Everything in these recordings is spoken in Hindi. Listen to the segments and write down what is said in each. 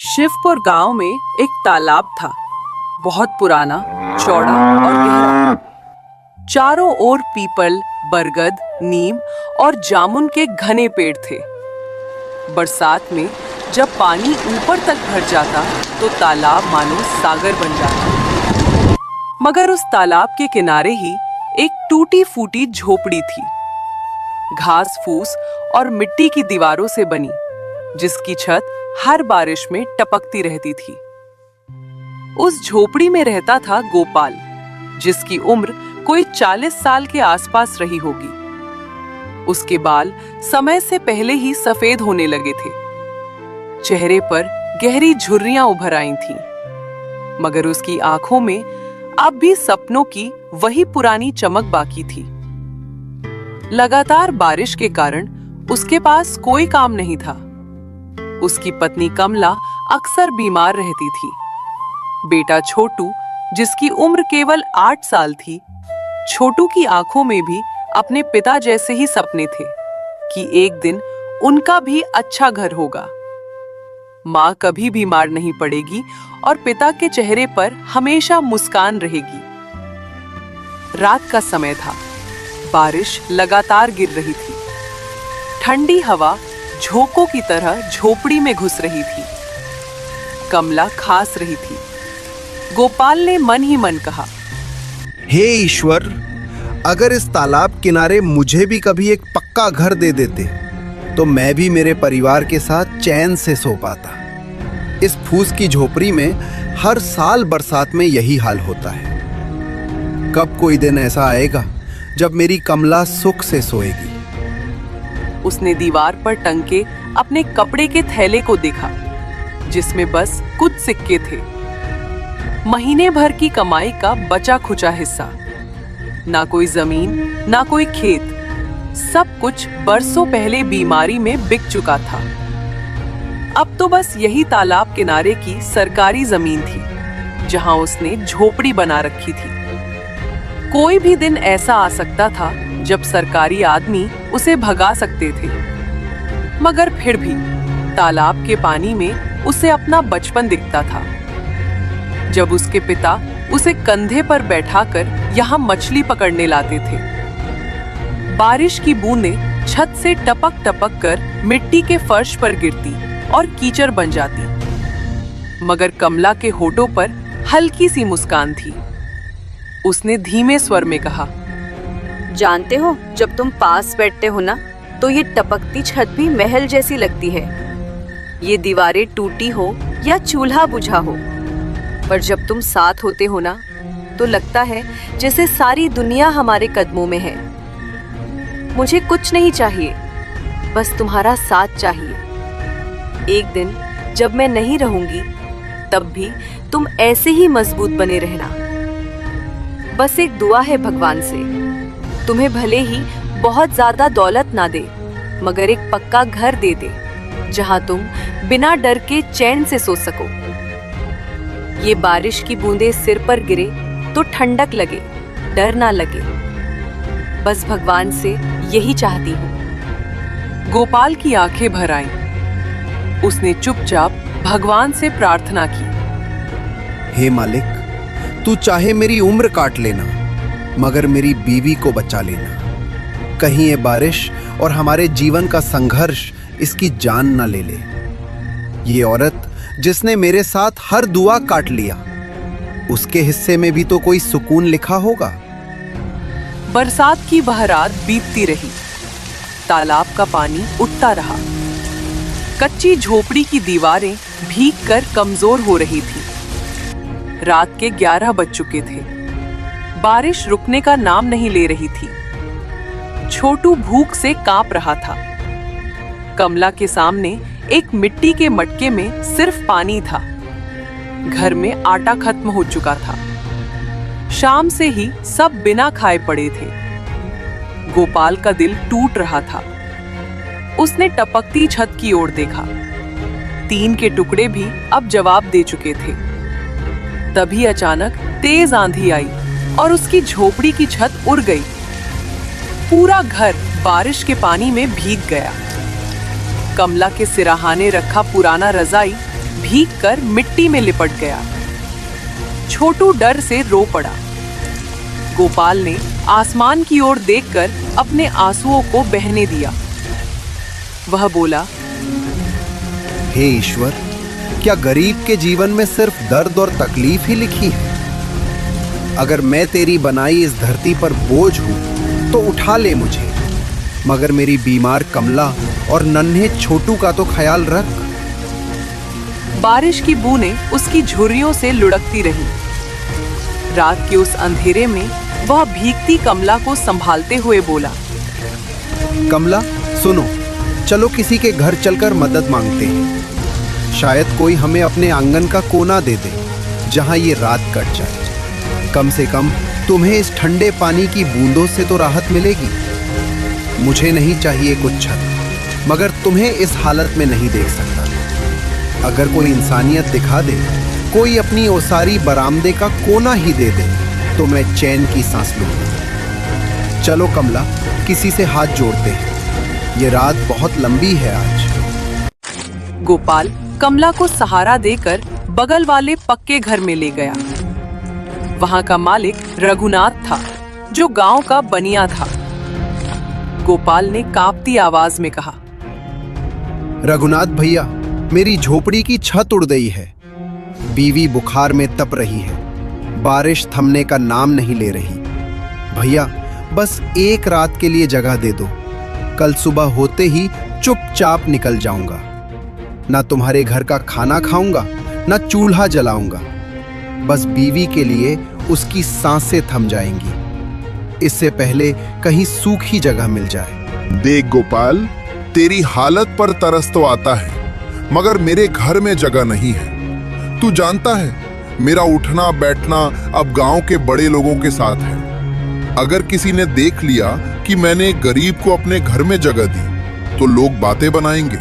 शिवपुर गांव में एक तालाब था, बहुत पुराना, चौड़ा और गहरा। चारों ओर पीपल, बरगद, नीम और जामुन के घने पेड़ थे। बरसात में जब पानी ऊपर तक भर जाता तो तालाब मानो सागर बन जाता। मगर उस तालाब के किनारे ही एक टूटी फूटी झोपड़ी थी, घास फूस और मिट्टी की दीवारों से बनी, जिसकी छत हर बारिश में टपकती रहती थी। उस झोपड़ी में रहता था गोपाल, जिसकी उम्र कोई 40 साल के आसपास रही होगी। उसके बाल समय से पहले ही सफेद होने लगे थे। चेहरे पर गहरी झुर्रियां उभर आई थीं, मगर उसकी आंखों में अब भी सपनों की वही पुरानी चमक बाकी थी। लगातार बारिश के कारण उसके पास कोई काम नहीं था। उसकी पत्नी कमला अक्सर बीमार रहती थी। बेटा छोटू, जिसकी उम्र केवल 8 साल थी, छोटू की आंखों में भी अपने पिता जैसे ही सपने थे कि एक दिन उनका भी अच्छा घर होगा। माँ कभी बीमार नहीं पड़ेगी और पिता के चेहरे पर हमेशा मुस्कान रहेगी। रात का समय था, बारिश लगातार गिर रही थी। ठंडी हवा झोंकों की तरह झोपड़ी में घुस रही थी। कमला खांस रही थी। गोपाल ने मन ही मन कहा, हे ईश्वर, अगर इस तालाब किनारे मुझे भी कभी एक पक्का घर दे देते तो मैं भी मेरे परिवार के साथ चैन से सो पाता। इस फूस की झोपड़ी में हर साल बरसात में यही हाल होता है। कब कोई दिन ऐसा आएगा जब मेरी कमला सुख से सोएगी। उसने दीवार पर टंगे अपने कपड़े के थैले को देखा, जिसमें बस कुछ सिक्के थे। महीने भर की कमाई का बचा खुचा हिस्सा। ना कोई जमीन, ना कोई खेत, सब कुछ बरसों पहले बीमारी में बिक चुका था। अब तो बस यही तालाब किनारे की सरकारी जमीन थी, जहां उसने झोपड़ी बना रखी थी। कोई भी दिन ऐसा आ सकता था जब सरकारी आदमी उसे भगा सकते थे, मगर फिर भी तालाब के पानी में उसे अपना बचपन दिखता था, जब उसके पिता उसे कंधे पर बैठाकर यहाँ मछली पकड़ने लाते थे। बारिश की बूंदें छत से टपक टपक कर मिट्टी के फर्श पर गिरती और कीचड़ बन जाती, मगर कमला के होठों पर हल्की सी मुस्कान थी। उसने धीमे स्वर में कहा, जानते हो, जब तुम पास बैठते हो ना, तो ये टपकती छत भी महल जैसी लगती है। ये दीवारें टूटी हो या चूल्हा बुझा हो, पर जब तुम साथ होते हो ना, तो लगता है जैसे सारी दुनिया हमारे कदमों में है। मुझे कुछ नहीं चाहिए, बस तुम्हारा साथ चाहिए। एक दिन जब मैं नहीं रहूंगी, तब भी तुम ऐसे ही मजबूत बने रहना। बस एक दुआ है भगवान से, तुम्हें भले ही बहुत ज्यादा दौलत ना दे, मगर एक पक्का घर दे दे, जहां तुम बिना डर के चैन से सो सको। ये बारिश की बूंदें सिर पर गिरे तो ठंडक लगे, डर ना लगे। बस भगवान से यही चाहती हूँ। गोपाल की आंखें भर आईं। उसने चुपचाप भगवान से प्रार्थना की, हे मालिक, तू चाहे मेरी उम्र काट लेना, मगर मेरी बीवी को बचा लेना। कहीं ये बारिश और हमारे जीवन का संघर्ष इसकी जान न ले ले। ये औरत जिसने मेरे साथ हर दुआ काट लिया, उसके हिस्से में भी तो कोई सुकून लिखा होगा। बरसात की वह रात बीतती रही। तालाब का पानी उठता रहा। कच्ची झोपड़ी की दीवारें भीग कर कमजोर हो रही थी। रात के 11 बज चुके थे। बारिश रुकने का नाम नहीं ले रही थी। छोटू भूख से कांप रहा था। कमला के सामने एक मिट्टी के मटके में सिर्फ पानी था। घर में आटा खत्म हो चुका था। शाम से ही सब बिना खाए पड़े थे। गोपाल का दिल टूट रहा था। उसने टपकती छत की ओर देखा। टीन के टुकड़े भी अब जवाब दे चुके थे। तभी अचानक तेज आंधी आई और उसकी झोपड़ी की छत उड़ गई। पूरा घर बारिश के पानी में भीग गया। कमला के सिराहाने रखा पुराना रजाई भीग कर मिट्टी में लिपट गया। छोटू डर से रो पड़ा। गोपाल ने आसमान की ओर देखकर अपने आंसुओं को बहने दिया। वह बोला, हे ईश्वर, क्या गरीब के जीवन में सिर्फ दर्द और तकलीफ ही लिखी है? अगर मैं तेरी बनाई इस धरती पर बोझ हूं तो उठा ले मुझे, मगर मेरी बीमार कमला और नन्हे छोटू का तो ख्याल रख। बारिश की बूंदें उसकी झुर्रियों से लुढ़कती रहीं। रात के उस अंधेरे में वह भीगती कमला को संभालते हुए बोला, कमला सुनो, चलो किसी के घर चलकर मदद मांगते हैं। शायद कोई हमें अपने आंगन का कोना दे दे जहां ये रात कट जाए। कम से कम तुम्हें इस ठंडे पानी की बूंदों से तो राहत मिलेगी। मुझे नहीं चाहिए कुछ छत, मगर तुम्हें इस हालत में नहीं देख सकता। अगर कोई इंसानियत दिखा दे, कोई अपनी ओसारी बरामदे का कोना ही दे दे, तो मैं चैन की सांस लूंगा। चलो कमला, किसी से हाथ जोड़ते हैं। ये रात बहुत लंबी है आज। गोपाल कमला को सहारा देकर बगल वाले पक्के घर में ले गया। वहां का मालिक रघुनाथ था, जो गांव का बनिया था। गोपाल ने कांपती आवाज में कहा, रघुनाथ भैया, मेरी झोपड़ी की छत उड़ गई है। बीवी बुखार में तप रही है। बारिश थमने का नाम नहीं ले रही। भैया, बस एक रात के लिए जगह दे दो। कल सुबह होते ही चुपचाप निकल जाऊंगा। ना तुम्हारे घर का खाना खाऊंगा, ना चूल्हा जलाऊंगा। बस बीवी के लिए उसकी सांसें थम जाएंगी, इससे पहले कहीं सूखी जगह मिल जाए। देख गोपाल, तेरी हालत पर तरस तो आता है, मगर मेरे घर में जगह नहीं है। तू जानता है, मेरा उठना बैठना अब गांव के बड़े लोगों के साथ है। अगर किसी ने देख लिया कि मैंने गरीब को अपने घर में जगह दी, तो लोग बातें बनाएंगे,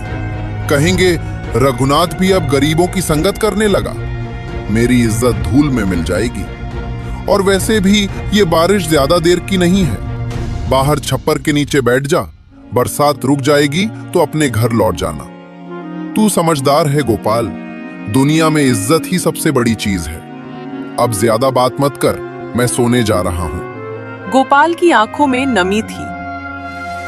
कहेंगे रघुनाथ भी अब गरीबों की संगत करने लगा। मेरी इज्जत धूल में मिल जाएगी। और वैसे भी ये बारिश ज्यादा देर की नहीं है। बाहर छप्पर के नीचे बैठ जा, बरसात रुक जाएगी तो अपने घर लौट जाना। तू समझदार है गोपाल, दुनिया में इज्जत ही सबसे बड़ी चीज है। अब ज्यादा बात मत कर, मैं सोने जा रहा हूं। गोपाल की आंखों में नमी थी।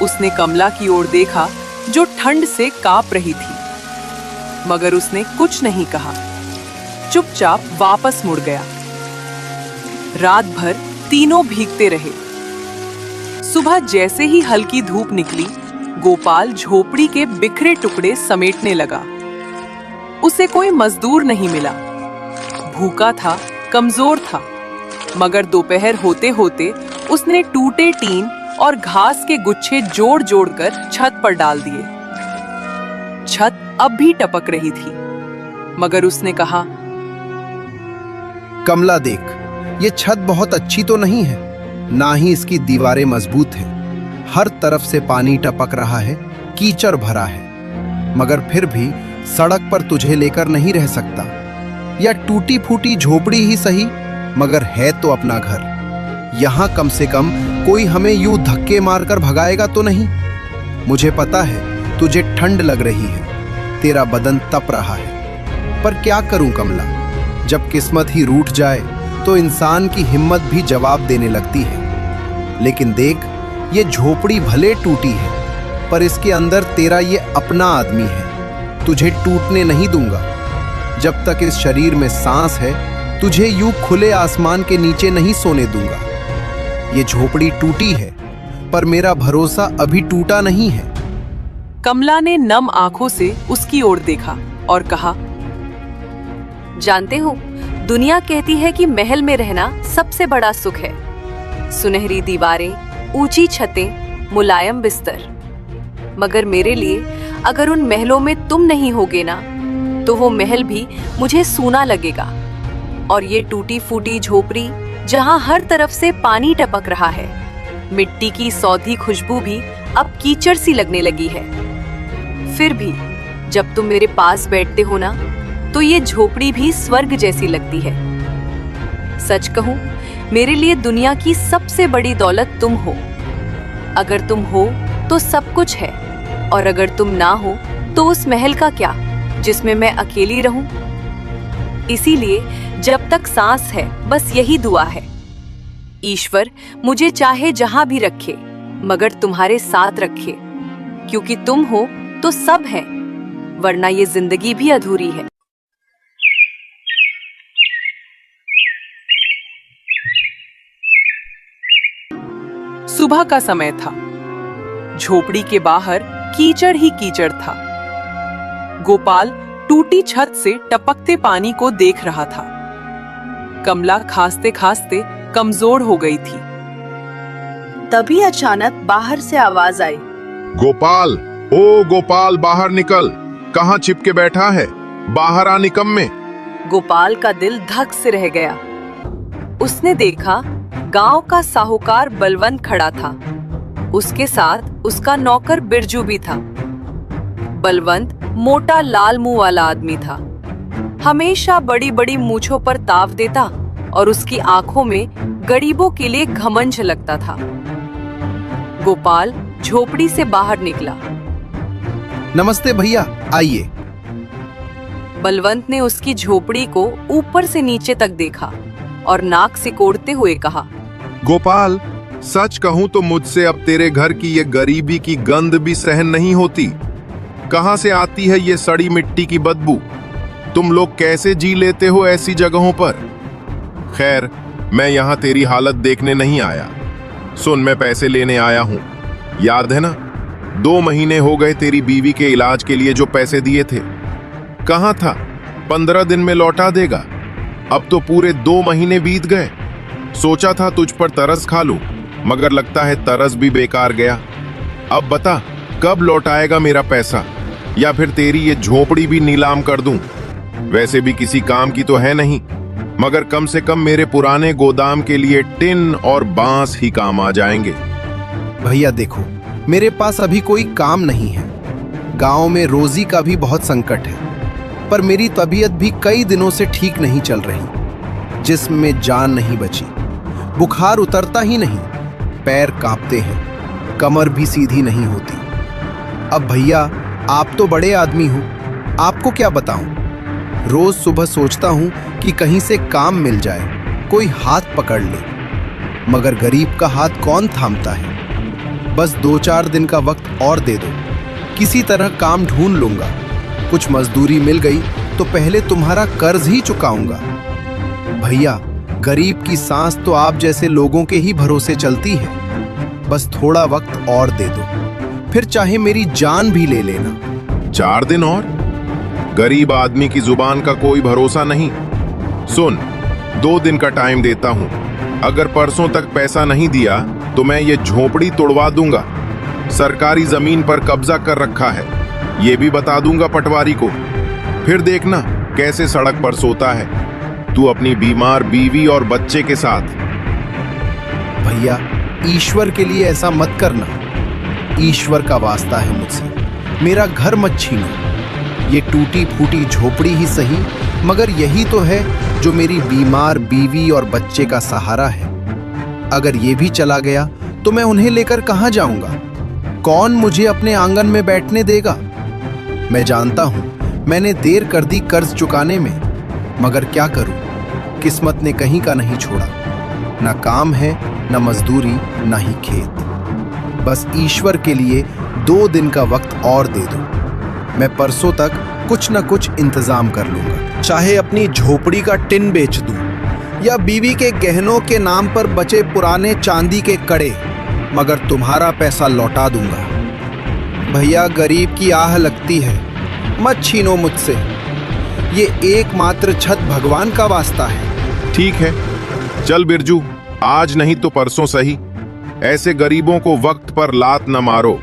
उसने कमला की ओर देखा, जो ठंड से कांप रही थी, मगर उसने कुछ नहीं कहा। चुपचाप वापस मुड़ गया। रात भर तीनों भीगते रहे। सुबह जैसे ही हल्की धूप निकली, गोपाल झोपड़ी के बिखरे टुकड़े समेटने लगा। उसे कोई मजदूर नहीं मिला। भूखा था, कमजोर था, मगर दोपहर होते होते उसने टूटे टीन और घास के गुच्छे जोड़ जोड़कर छत पर डाल दिए। छत अब भी टपक रही थी, मगर उसने कहा, कमला देख, ये छत बहुत अच्छी तो नहीं है, ना ही इसकी दीवारें मजबूत हैं। हर तरफ से पानी टपक रहा है, कीचड़ भरा है, मगर फिर भी सड़क पर तुझे लेकर नहीं रह सकता। या टूटी फूटी झोपड़ी ही सही, मगर है तो अपना घर। यहाँ कम से कम कोई हमें यूं धक्के मारकर भगाएगा तो नहीं। मुझे पता है तुझे ठंड लग रही है, तेरा बदन तप रहा है, पर क्या करूं कमला, जब किस्मत ही रूठ जाए तो इंसान की हिम्मत भी जवाब देने लगती है। लेकिन देख, ये झोपड़ी भले टूटी है, पर इसके अंदर तेरा ये अपना आदमी है। तुझे टूटने नहीं दूंगा। जब तक इस शरीर में सांस है, तुझे यूं खुले आसमान के नीचे नहीं सोने दूंगा। ये झोपड़ी टूटी है, पर मेरा भरोसा अभी टूटा नहीं है। कमला ने नम आंखों से उसकी ओर देखा और कहा, जानते हो, दुनिया कहती है कि महल में रहना सबसे बड़ा सुख है। सुनहरी दीवारें, ऊंची छतें, मुलायम बिस्तर। मगर मेरे लिए अगर उन महलों में तुम नहीं होगे ना, तो वो महल भी मुझे सूना लगेगा। और ये टूटी फूटी झोपड़ी, जहां हर तरफ से पानी टपक रहा है, मिट्टी की सौंधी खुशबू भी अब कीचड़ सी लगने लगी है। फिर भी जब तुम मेरे पास बैठते हो ना, तो ये झोपड़ी भी स्वर्ग जैसी लगती है। सच कहूं, मेरे लिए दुनिया की सबसे बड़ी दौलत तुम हो। अगर तुम हो तो सब कुछ है, और अगर तुम ना हो तो उस महल का क्या। जिसमें मैं अकेली रहूं। इसीलिए जब तक सांस है बस यही दुआ है, ईश्वर मुझे चाहे जहां भी रखे मगर तुम्हारे साथ रखे, क्योंकि तुम हो तो सब है, वरना ये जिंदगी भी अधूरी है। सुबह का समय था। झोपड़ी के बाहर कीचड़ ही कीचड़ था। गोपाल टूटी छत से टपकते पानी को देख रहा था। कमला खांसते खांसते कमजोर हो गई थी। तभी अचानक बाहर से आवाज आई, गोपाल, ओ गोपाल, बाहर निकल, कहाँ छिपके बैठा है? बाहर आ निकम्मे। गोपाल का दिल धक से रह गया। उसने देखा गांव का साहूकार बलवंत खड़ा था। उसके साथ उसका नौकर बिरजू भी था। बलवंत मोटा लाल मुंह वाला आदमी था। हमेशा बड़ी बड़ी मूंछों पर ताव देता और उसकी आंखों में गरीबों के लिए घमंड झलकता था। गोपाल झोपड़ी से बाहर निकला। नमस्ते भैया, आइए। बलवंत ने उसकी झोपड़ी को ऊपर से नीचे तक देखा और नाक सिकोड़ते हुए कहा, गोपाल, सच कहूं तो मुझसे अब तेरे घर की ये गरीबी की गंध भी सहन नहीं होती। कहां से आती है ये सड़ी मिट्टी की बदबू? तुम लोग कैसे जी लेते हो ऐसी जगहों पर? खैर, मैं यहां तेरी हालत देखने नहीं आया। सुन, मैं पैसे लेने आया हूं। याद है ना, 2 महीने हो गए तेरी बीवी के इलाज के लिए जो पैसे दिए थे। कहां था? 15 दिन में लौटा देगा। अब तो पूरे 2 महीने बीत गए। सोचा था तुझ पर तरस खा लूं, मगर लगता है तरस भी बेकार गया। अब बता, कब लौटाएगा मेरा पैसा, या फिर तेरी ये झोपड़ी भी नीलाम कर दूं? वैसे भी किसी काम की तो है नहीं, मगर कम से कम मेरे पुराने गोदाम के लिए टिन और बांस ही काम आ जाएंगे। भैया देखो, मेरे पास अभी कोई काम नहीं है। गांव में रोजी का भी बहुत संकट है, पर मेरी तबीयत भी कई दिनों से ठीक नहीं चल रही। जिस्म में जान नहीं बची, बुखार उतरता ही नहीं, पैर कांपते हैं, कमर भी सीधी नहीं होती। अब भैया, आप तो बड़े आदमी हो, आपको क्या बताऊं। रोज सुबह सोचता हूं कि कहीं से काम मिल जाए, कोई हाथ पकड़ ले, मगर गरीब का हाथ कौन थामता है। बस 2-4 दिन का वक्त और दे दो, किसी तरह काम ढूंढ लूंगा। कुछ मजदूरी मिल गई तो पहले तुम्हारा कर्ज ही चुकाऊंगा। भैया, गरीब की सांस तो आप जैसे लोगों के ही भरोसे चलती है। बस थोड़ा वक्त और दे दो, फिर चाहे मेरी जान भी ले लेना। 4 दिन और? गरीब आदमी की जुबान का कोई भरोसा नहीं। सुन, 2 दिन का टाइम देता हूं। अगर परसों तक पैसा नहीं दिया तो मैं ये झोपड़ी तोड़वा दूंगा। सरकारी जमीन पर कब्जा कर रखा है, ये भी बता दूंगा पटवारी को। फिर देखना कैसे सड़क पर सोता है, तू अपनी बीमार बीवी और बच्चे के साथ। भैया, ईश्वर के लिए ऐसा मत करना। ईश्वर का वास्ता है मुझसे, मेरा घर मत छीनो। ये टूटी फूटी झोपड़ी ही सही, मगर यही तो है जो मेरी बीमार बीवी और बच्चे का सहारा है। अगर ये भी चला गया तो मैं उन्हें लेकर कहां जाऊंगा? कौन मुझे अपने आंगन में बैठने देगा? मैं जानता हूं मैंने देर कर दी कर्ज चुकाने में, मगर क्या करूं, किस्मत ने कहीं का नहीं छोड़ा। ना काम है, ना मजदूरी, ना ही खेत। बस ईश्वर के लिए 2 दिन का वक्त और दे दो। मैं परसों तक कुछ न कुछ इंतजाम कर लूंगा। चाहे अपनी झोपड़ी का टिन बेच दूं, या बीवी के गहनों के नाम पर बचे पुराने चांदी के कड़े, मगर तुम्हारा पैसा लौटा दूंगा। भैया, गरीब की आह लगती है, मत छीनो मुझसे। ये एकमात्र छत भगवान का वास्ता है। ठीक है, चल बिरजू, आज नहीं तो परसों सही। ऐसे गरीबों को वक्त पर लात न मारो,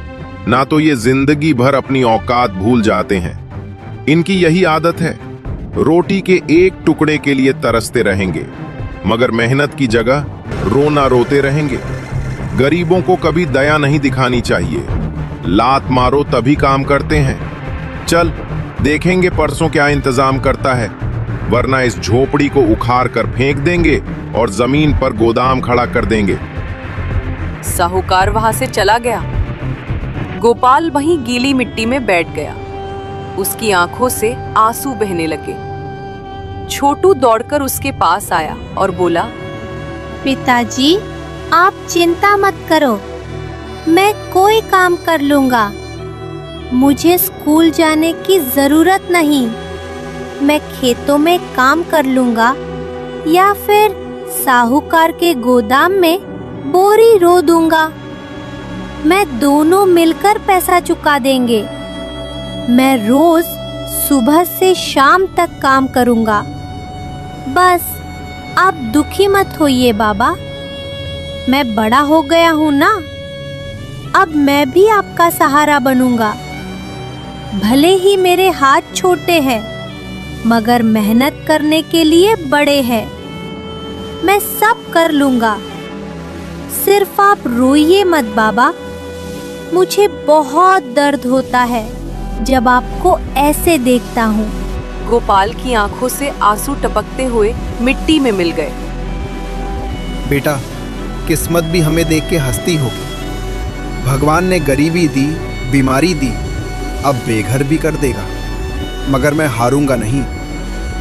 ना तो ये जिंदगी भर अपनी औकात भूल जाते हैं। इनकी यही आदत है, रोटी के एक टुकड़े के लिए तरसते रहेंगे, मगर मेहनत की जगह रोना रोते रहेंगे। गरीबों को कभी दया नहीं दिखानी चाहिए। लात मारो तभी काम करते हैं। चल देखेंगे परसों क्या इंतजाम करता है, वरना इस झोपड़ी को उखाड़ कर फेंक देंगे और जमीन पर गोदाम खड़ा कर देंगे। साहूकार वहां से चला गया। गोपाल वहीं गीली मिट्टी में बैठ गया। उसकी आंखों से आंसू बहने लगे। छोटू दौड़कर उसके पास आया और बोला, पिताजी, आप चिंता मत करो, मैं कोई काम कर लूंगा। मुझे स्कूल जाने की जरूरत नहीं। मैं खेतों में काम कर लूंगा या फिर साहूकार के गोदाम में बोरी रो दूंगा। मैं दोनों मिलकर पैसा चुका देंगे। मैं रोज सुबह से शाम तक काम करूंगा। बस आप दुखी मत होइए बाबा, मैं बड़ा हो गया हूँ ना, अब मैं भी आपका सहारा बनूंगा। भले ही मेरे हाथ छोटे हैं, मगर मेहनत करने के लिए बड़े हैं। मैं सब कर लूंगा, सिर्फ आप रोइए मत बाबा। मुझे बहुत दर्द होता है जब आपको ऐसे देखता हूँ। गोपाल की आंखों से आंसू टपकते हुए मिट्टी में मिल गए। बेटा, किस्मत भी हमें देख के हंसती होगी। भगवान ने गरीबी दी, बीमारी दी, अब बेघर भी कर देगा। मगर मैं हारूंगा नहीं।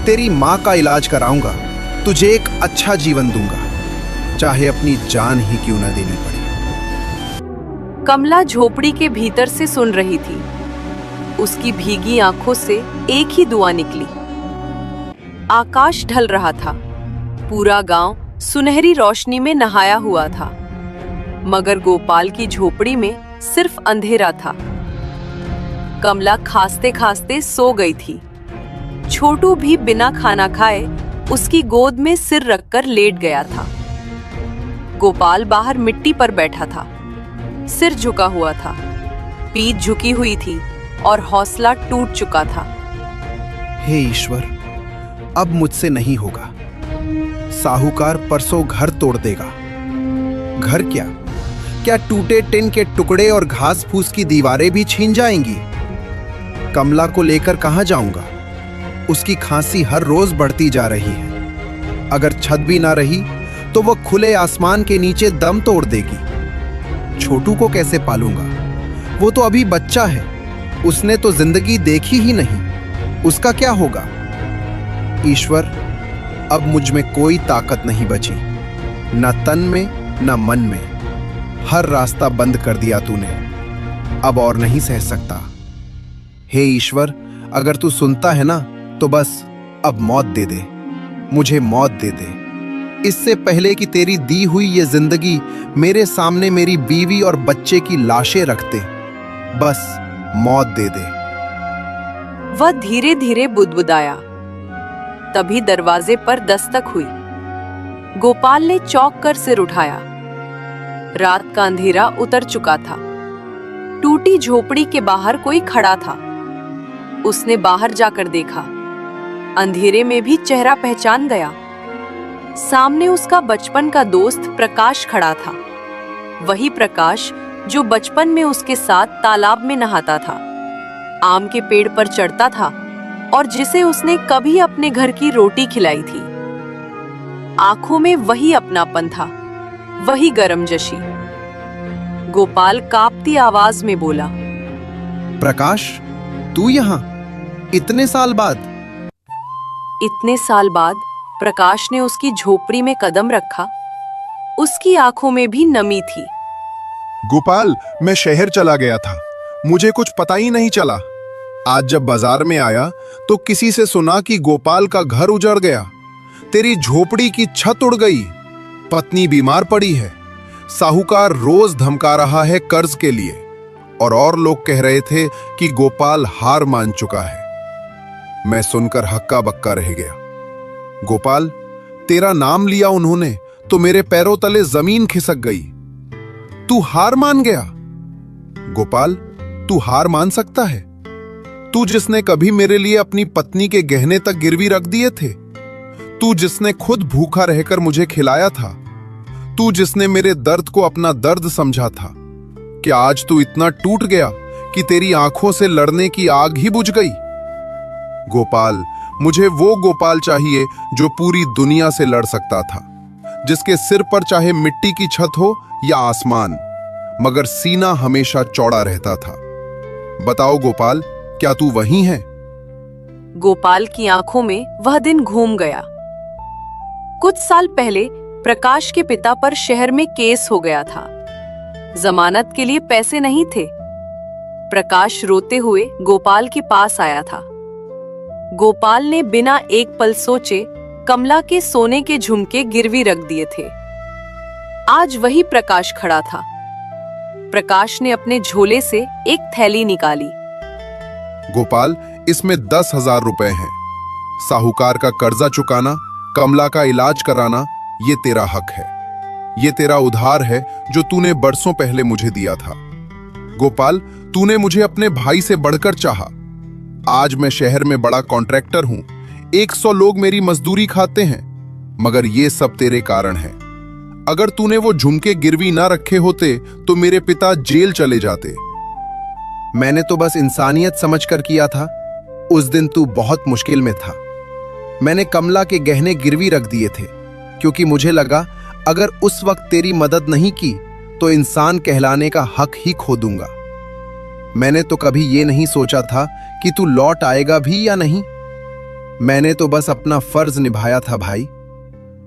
तेरी माँ का इलाज कराऊंगा, तुझे एक अच्छा जीवन दूंगा, चाहे अपनी जान ही क्यों ना देनी पड़े। कमला झोपड़ी के भीतर से सुन रही थी। उसकी भीगी आंखों से एक ही दुआ निकली। आकाश ढल रहा था। पूरा गांव सुनहरी रोशनी में नहाया हुआ था, मगर गोपाल की झोपड़ी में सिर्फ अंधेरा था। कमला खांसते खांसते सो गई थी। छोटू भी बिना खाना खाए उसकी गोद में सिर रखकर लेट गया था। गोपाल बाहर मिट्टी पर बैठा था, सिर झुका हुआ था, पीठ झुकी हुई थी और हौसला टूट चुका था। हे ईश्वर, अब मुझसे नहीं होगा। साहूकार परसों घर तोड़ देगा। घर क्या टूटे टिन के टुकड़े और घास फूस की दीवारें भी छीन जाएंगी। कमला को लेकर कहां जाऊंगा? उसकी खांसी हर रोज बढ़ती जा रही है। अगर छत भी ना रही तो वह खुले आसमान के नीचे दम तोड़ देगी। छोटू को कैसे पालूंगा? वो तो अभी बच्चा है, उसने तो जिंदगी देखी ही नहीं। उसका क्या होगा? ईश्वर, अब मुझ में कोई ताकत नहीं बची, न तन में न मन में। हर रास्ता बंद कर दिया तूने, अब और नहीं सह सकता। हे ईश्वर, अगर तू सुनता है ना तो बस अब मौत दे दे, मुझे मौत दे दे। इससे पहले कि तेरी दी हुई ये जिंदगी मेरे सामने मेरी बीवी और बच्चे की लाशें रखते, बस मौत दे दे। वह धीरे धीरे बुदबुदाया। तभी दरवाजे पर दस्तक हुई। गोपाल ने चौंक कर सिर उठाया। रात का अंधेरा उतर चुका था। टूटी झोपड़ी के बाहर कोई खड़ा था। उसने बाहर जाकर देखा। अंधेरे में भी चेहरा पहचान गया। सामने उसका बचपन का दोस्त प्रकाश खड़ा था। वही प्रकाश जो बचपन में उसके साथ तालाब में नहाता था, आम के पेड़ पर चढ़ता था और जिसे उसने कभी अपने घर की रोटी खिलाई थी। आंखों में वही अपनापन था, वही गर्मजोशी। गोपाल कांपती आवाज में बोला, प्रकाश, तू यहां इतने साल बाद? इतने साल बाद प्रकाश ने उसकी झोपड़ी में कदम रखा। उसकी आंखों में भी नमी थी। गोपाल, मैं शहर चला गया था, मुझे कुछ पता ही नहीं चला। आज जब बाजार में आया तो किसी से सुना कि गोपाल का घर उजड़ गया, तेरी झोपड़ी की छत उड़ गई, पत्नी बीमार पड़ी है, साहूकार रोज धमका रहा है कर्ज के लिए, और लोग कह रहे थे कि गोपाल हार मान चुका है। मैं सुनकर हक्का बक्का रह गया। गोपाल, तेरा नाम लिया उन्होंने तो मेरे पैरों तले जमीन खिसक गई। तू हार मान गया? गोपाल, तू हार मान सकता है? तू जिसने कभी मेरे लिए अपनी पत्नी के गहने तक गिरवी रख दिए थे, तू जिसने खुद भूखा रहकर मुझे खिलाया था, तू जिसने मेरे दर्द को अपना दर्द समझा था, क्या आज तू इतना टूट गया कि तेरी आंखों से लड़ने की आग ही बुझ गई? गोपाल, मुझे वो गोपाल चाहिए जो पूरी दुनिया से लड़ सकता था, जिसके सिर पर चाहे मिट्टी की छत हो या आसमान, मगर सीना हमेशा चौड़ा रहता था। बताओ गोपाल, क्या तू वहीं है? गोपाल की आंखों में वह दिन घूम गया। कुछ साल पहले प्रकाश के पिता पर शहर में केस हो गया था। जमानत के लिए पैसे नहीं थे। प्रकाश रोते हुए गोपाल के पास आया था। गोपाल ने बिना एक पल सोचे कमला के सोने के झुमके गिरवी रख दिए थे। आज वही प्रकाश खड़ा था। प्रकाश ने अपने झोले से एक थैली निकाली। गोपाल, इसमें 10,000 रुपए हैं। साहूकार का कर्जा चुकाना, कमला का इलाज कराना, ये तेरा हक है। ये तेरा उधार है जो तूने बरसों पहले मुझे दिया था। गोपाल, तूने मुझे अपने भाई से बढ़कर चाहा। आज मैं शहर में बड़ा कॉन्ट्रैक्टर हूं। 100 लोग मेरी मजदूरी खाते हैं, मगर ये सब तेरे कारण है। अगर तूने वो झुमके गिरवी ना रखे होते तो मेरे पिता जेल चले जाते। मैंने तो बस इंसानियत समझकर किया था। उस दिन तू बहुत मुश्किल में था। मैंने कमला के गहने गिरवी रख दिए थे, क्योंकि मुझे लगा अगर उस वक्त तेरी मदद नहीं की तो इंसान कहलाने का हक ही खो दूंगा। मैंने तो कभी ये नहीं सोचा था कि तू लौट आएगा भी या नहीं। मैंने तो बस अपना फर्ज निभाया था भाई,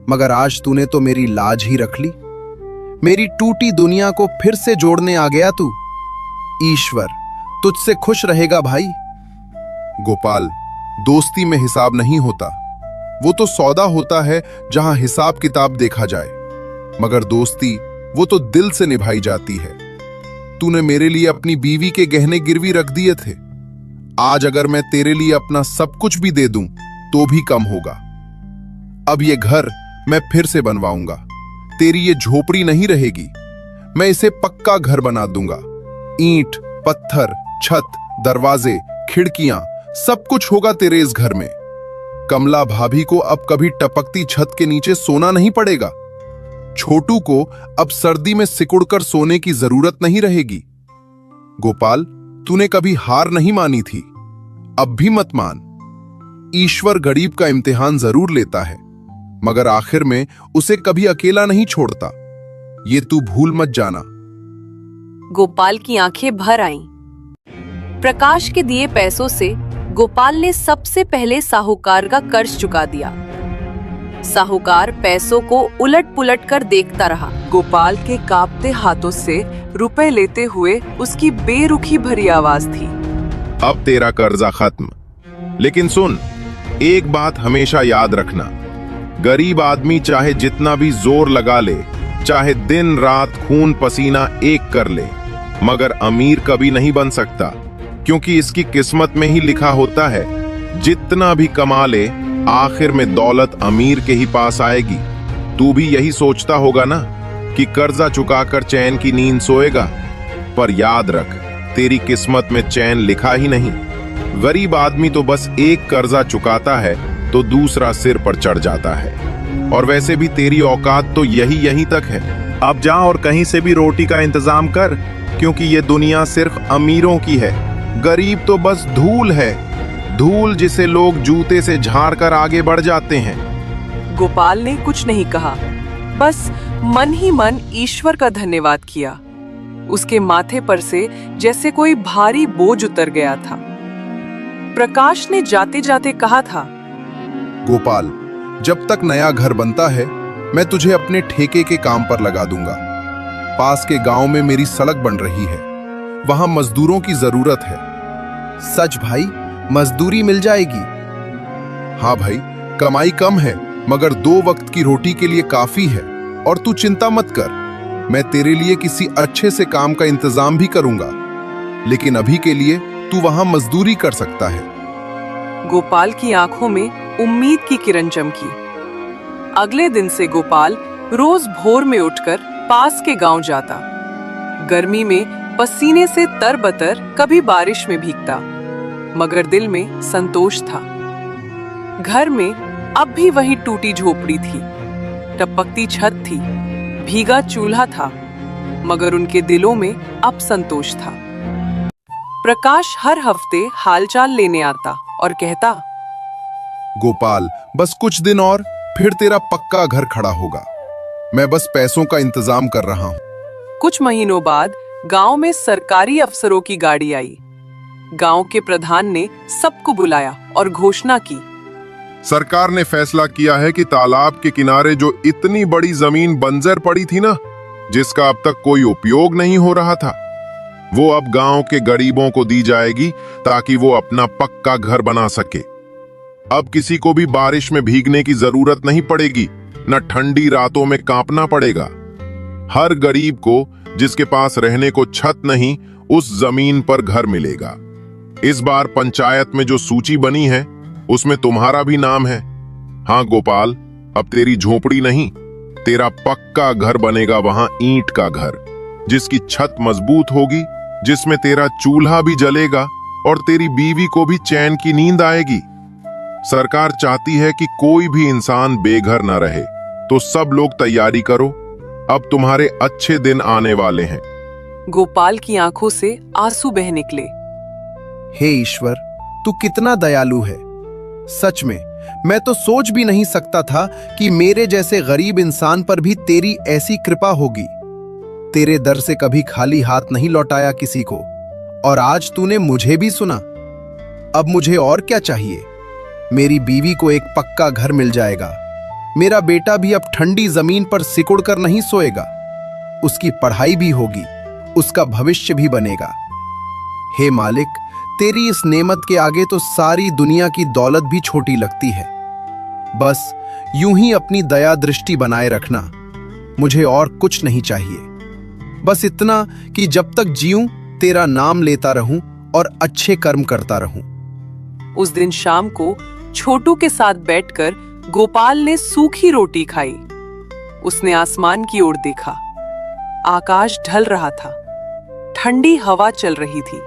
मगर आज तूने तो मेरी लाज ही रख ली। मेरी टूटी दुनिया को फिर से जोड़ने आ गया तू। ईश्वर तुझसे खुश रहेगा भाई। गोपाल, दोस्ती में हिसाब नहीं होता। वो तो सौदा होता है जहां हिसाब किताब देखा जाए, मगर दोस्ती वो तो दिल से निभाई जाती है। तूने मेरे लिए अपनी बीवी के गहने गिरवी रख दिए थे। आज अगर मैं तेरे लिए अपना सब कुछ भी दे दूं तो भी कम होगा। अब ये घर मैं फिर से बनवाऊंगा। तेरी ये झोपड़ी नहीं रहेगी। मैं इसे पक्का घर बना दूंगा। ईंट, पत्थर, छत, दरवाजे, खिड़कियां, सब कुछ होगा तेरे इस घर में। कमला भाभी को अब कभी टपकती छत के नीचे सोना नहीं पड़ेगा। छोटू को अब सर्दी में सिकुड़कर सोने की जरूरत नहीं रहेगी। गोपाल, तूने कभी हार नहीं मानी थी, अब भी मत मान। ईश्वर गरीब का इम्तिहान जरूर लेता है, मगर आखिर में उसे कभी अकेला नहीं छोड़ता। ये तू भूल मत जाना। गोपाल की आंखें भर आईं। प्रकाश के दिए पैसों से गोपाल ने सबसे पहले साहूकार का कर्ज चुका दिया। साहूकार पैसों को उलट पुलट कर देखता रहा। गोपाल के कांपते हाथों से रुपए लेते हुए उसकी बेरुखी भरी आवाज थी। अब तेरा कर्जा खत्म। लेकिन सुन, एक बात हमेशा याद रखना। गरीब आदमी चाहे जितना भी जोर लगा ले, चाहे दिन रात खून पसीना एक कर ले, मगर अमीर कभी नहीं बन सकता, क्योंकि इसकी किस्मत में ही लिखा होता है जितना भी कमा ले आखिर में दौलत अमीर के ही पास आएगी। तू भी यही सोचता होगा ना कि कर्जा चुकाकर चैन की नींद सोएगा, पर याद रख, तेरी किस्मत में चैन लिखा ही नहीं। गरीब आदमी तो बस एक कर्जा चुकाता है तो दूसरा सिर पर चढ़ जाता है। और वैसे भी तेरी औकात तो यही तक है। अब जा और कहीं से भी रोटी का इंतजाम कर, क्योंकि ये दुनिया सिर्फ अमीरों की है। गरीब तो बस धूल है, धूल जिसे लोग जूते से झाड़ कर आगे बढ़ जाते हैं। गोपाल ने कुछ नहीं कहा, बस मन ही मन ईश्वर का धन्यवाद किया। उसके माथे पर से जैसे कोई भारी बोझ उतर गया था। प्रकाश ने जाते जाते कहा था, गोपाल, जब तक नया घर बनता है मैं तुझे अपने ठेके के काम पर लगा दूंगा। पास के गांव में मेरी सड़क बन रही है, वहां मजदूरों की जरूरत है। सच भाई, मजदूरी मिल जाएगी। हाँ भाई, कमाई कम है मगर 2 वक्त की रोटी के लिए काफी है। और तू चिंता मत कर, मैं तेरे लिए किसी अच्छे से काम का इंतजाम भी करूंगा। लेकिन अभी के लिए तू वहां मजदूरी कर सकता है। गोपाल की आंखों में उम्मीद की किरण चमकी। अगले दिन से गोपाल रोज भोर में उठकर पास के गांव जाता। गर्मी में पसीने से तरबतर, कभी बारिश में भीगता, मगर दिल में संतोष था। घर में अब भी वही टूटी झोपड़ी थी, टपकती छत थी, भीगा चूल्हा था, मगर उनके दिलों में अब संतोष था। प्रकाश हर हफ्ते हालचाल लेने आता और कहता, गोपाल, बस कुछ दिन और फिर तेरा पक्का घर खड़ा होगा। मैं बस पैसों का इंतजाम कर रहा हूं। कुछ महीनों बाद गांव में सरकारी अफसरों की गाड़ी आई। गांव के प्रधान ने सबको बुलाया और घोषणा की। सरकार ने फैसला किया है कि तालाब के किनारे जो इतनी बड़ी जमीन बंजर पड़ी थी ना, जिसका अब तक कोई उपयोग नहीं हो रहा था, वो अब गांव के गरीबों को दी जाएगी ताकि वो अपना पक्का घर बना सके। अब किसी को भी बारिश में भीगने की जरूरत नहीं पड़ेगी, न ठंडी रातों में कांपना पड़ेगा। हर गरीब को जिसके पास रहने को छत नहीं, उस जमीन पर घर मिलेगा। इस बार पंचायत में जो सूची बनी है उसमें तुम्हारा भी नाम है। हाँ गोपाल, अब तेरी झोपड़ी नहीं, तेरा पक्का घर बनेगा वहां, ईंट का घर, जिसकी छत मजबूत होगी, जिसमें तेरा चूल्हा भी जलेगा और तेरी बीवी को भी चैन की नींद आएगी। सरकार चाहती है कि कोई भी इंसान बेघर न रहे, तो सब लोग तैयारी करो, अब तुम्हारे अच्छे दिन आने वाले हैं। गोपाल की आंखों से आंसू बह निकले। हे ईश्वर, तू कितना दयालु है। सच में मैं तो सोच भी नहीं सकता था कि मेरे जैसे गरीब इंसान पर भी तेरी ऐसी कृपा होगी। तेरे दर से कभी खाली हाथ नहीं लौटाया किसी को, और आज तूने मुझे भी सुना। अब मुझे और क्या चाहिए? मेरी बीवी को एक पक्का घर मिल जाएगा, मेरा बेटा भी अब ठंडी जमीन पर सिकुड़ कर नहीं सोएगा, उसकी पढ़ाई भी होगी, उसका भविष्य भी बनेगा। हे मालिक, तेरी इस नेमत के आगे तो सारी दुनिया की दौलत भी छोटी लगती है। बस यूं ही अपनी दया दृष्टि बनाए रखना, मुझे और कुछ नहीं चाहिए। बस इतना कि जब तक जीऊं तेरा नाम लेता रहूं और अच्छे कर्म करता रहूं। उस दिन शाम को छोटू के साथ बैठकर गोपाल ने सूखी रोटी खाई। उसने आसमान की ओर देखा। आकाश ढल रहा था, ठंडी हवा चल रही थी।